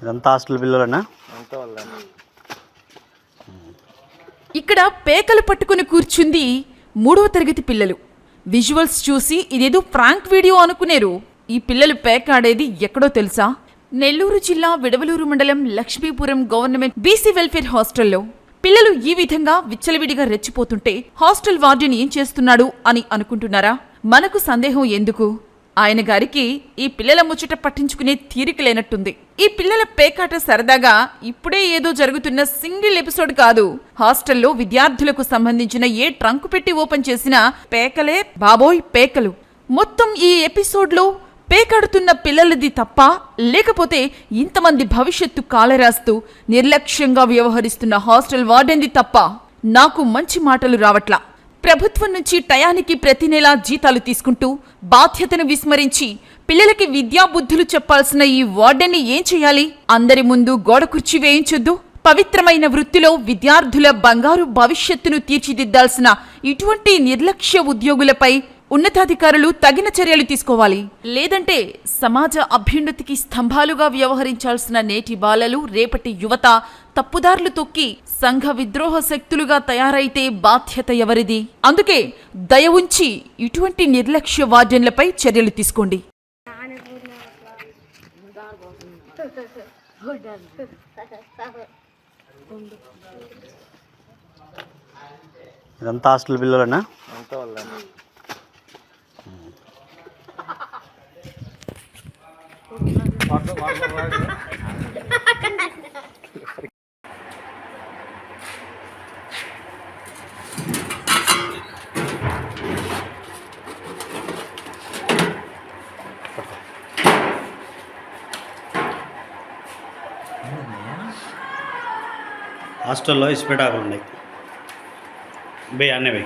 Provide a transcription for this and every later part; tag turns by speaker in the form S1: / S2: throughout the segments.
S1: ఇదంతా హాస్టల్ పిల్లలనా?
S2: ఇక్కడ పేకలు పట్టుకుని కూర్చుంది 3వ తరగతి పిల్లలు. విజువల్స్ చూసి ఇదేదో ప్రాంక్ వీడియో అనుకునేరు. ఈ పిల్లలు పేకాడేది ఎక్కడో తెలుసా? నెల్లూరు జిల్లా విడవలూరు మండలం లక్ష్మీపురం గవర్నమెంట్ బీసీ వెల్ఫేర్ హాస్టల్లో పిల్లలు ఈ విధంగా విచ్చలవిడిగా రెచ్చిపోతుంటే హాస్టల్ వార్డెన్ ఏం చేస్తున్నాడు అని అనుకుంటున్నారా? మనకు సందేహం ఎందుకు? ఆయన గారికి ఈ పిల్లల ముచ్చట పట్టించుకునే తీరిక లేనట్టుంది. ఈ పిల్లల పేకాట సరదాగా ఇప్పుడే ఏదో జరుగుతున్న సింగిల్ ఎపిసోడ్ కాదు. హాస్టల్లో విద్యార్థులకు సంబంధించిన ఏ ట్రంక్ పెట్టి ఓపెన్ చేసినా పేకలే బాబోయ్ పేకలు. మొత్తం ఈ ఎపిసోడ్లో పేకాడుతున్న పిల్లలది తప్ప, లేకపోతే ఇంతమంది భవిష్యత్తు కాలరాస్తూ నిర్లక్ష్యంగా వ్యవహరిస్తున్న హాస్టల్ వార్డెన్ది తప్ప? నాకు మంచి మాటలు రావట్లా. ప్రభుత్వం నుంచి టయానికి ప్రతి నెలా జీతాలు తీసుకుంటూ బాధ్యతను విస్మరించి పిల్లలకి విద్యాబుద్ధులు చెప్పాల్సిన ఈ వార్డెన్ని ఏం చెయ్యాలి? అందరి ముందు గోడ కుర్చీ వేయించొద్దు? పవిత్రమైన వృత్తిలో విద్యార్థుల బంగారు భవిష్యత్తును తీర్చిదిద్దాల్సిన ఇటువంటి నిర్లక్ష్య ఉద్యోగులపై ఉన్నతాధికారులు తగిన చర్యలు తీసుకోవాలి. లేదంటే సమాజ అభ్యున్నతికి స్తంభాలుగా వ్యవహరించాల్సిన నేటి బాలలు, రేపటి యువత తప్పుదార్లు తొక్కి సంఘ విద్రోహ శక్తులుగా తయారైతే బాధ్యత ఎవరిది? అందుకే దయ ఉంచి ఇటువంటి నిర్లక్ష్య వార్డెన్లపై చర్యలు తీసుకోండి.
S1: ఇదంతా హాస్టల్ పిల్లలనా? హాస్టల్లో ఇసుపెటాకులు ఉన్నాయి. బే అన్నీ బే.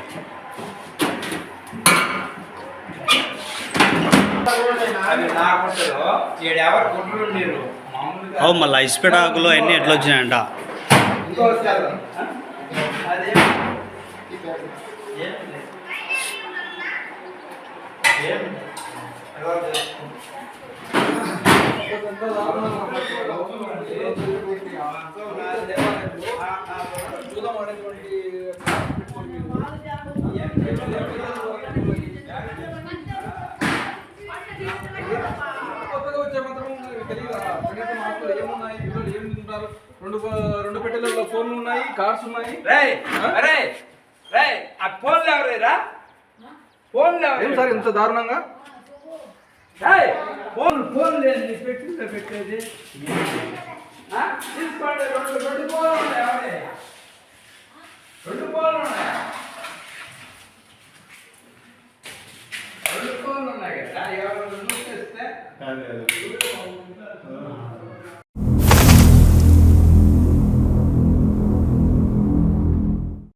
S1: అవు మళ్ళీ ఇసుపెటాకులు అన్నీ ఎట్లా వచ్చినాయంట?
S3: రెండు పెట్టెలలో ఫోన్లు ఉన్నాయి, కార్డ్స్ ఉన్నాయి. ఏం సార్ ఇంత దారుణంగా? పెట్టేది తీసుకోండి. రెండు ఫోన్లు ఉన్నాయి. రెండు ఫోన్లు ఉన్నాయి. రెండు ఫోన్లు ఉన్నాయి కదా. ఎవరు చూస్తే